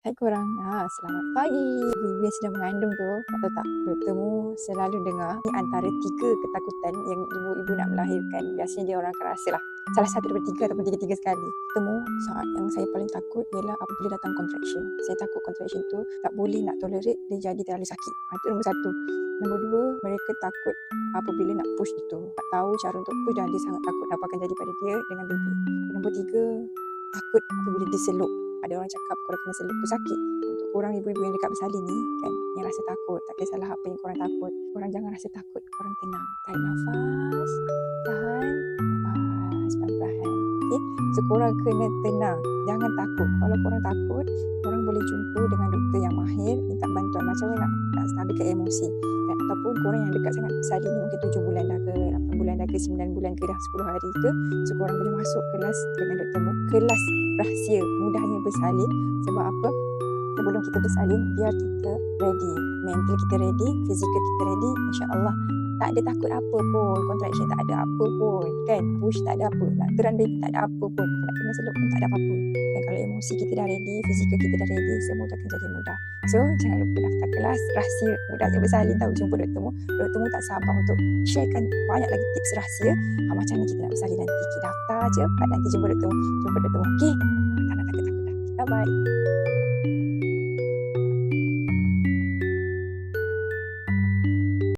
Hai korang, selamat pagi. Ibu-ibu yang sedang mengandung tu, tak tahu tak, doktormu selalu dengar ni antara 3 ketakutan yang ibu-ibu nak melahirkan. Biasanya dia orang akan rasa lah salah satu daripada 3 ataupun 3-3 sekali. Temu saat yang saya paling takut ialah apabila datang contraction. Saya takut contraction tu tak boleh nak tolerate, dia jadi terlalu sakit. Itu nombor 1. Nombor 2, mereka takut apabila nak push itu. Tak tahu cara untuk push dan dia sangat takut apa akan jadi pada dia dengan baby. Nombor 3, takut apabila diseluk. Ada orang cakap korang kena seluk tu sakit. Untuk korang ibu-ibu yang dekat bersalin ni kan, yang rasa takut, tak kisahlah apa yang korang takut, korang jangan rasa takut, korang tenang, tarik nafas, tahan, lepas perlahan-lahan. Okay? So korang kena tenang, jangan takut. Kalau korang takut, korang boleh jumpa dengan doktor yang mahir, minta bantuan macam mana nak stabilkan emosi. Dan ataupun korang yang dekat sangat bersalin ni, mungkin 7 bulan dah ke, 8 bulan dah ke, 9 bulan ke, dah 10 hari ke, so korang boleh masuk kelas dengan doktormu, kelas rahsia mudahnya bersalin. Sebab apa? Sebelum kita bersalin, biar kita ready, mental kita ready, fizikal kita ready, insya-Allah tak ada takut apa pun, contraction tak ada apa pun kan, push tak ada apa, nak teran baby tak ada apa pun, nak kena seluk pun tak ada apa-apa kan. Kalau emosi kita dah ready, fizikal kita dah ready, semua akan jadi mudah. So jangan lupa daftar kelas rahsia mudahnya bersalin. Tahu, jumpa doktormu tak sabar untuk sharekan banyak lagi tips rahsia. Macam ni kita nak bersalin nanti, kita daftar je, nanti jumpa doktormu. Okay, tak nak takut-takut dah. Bye-bye.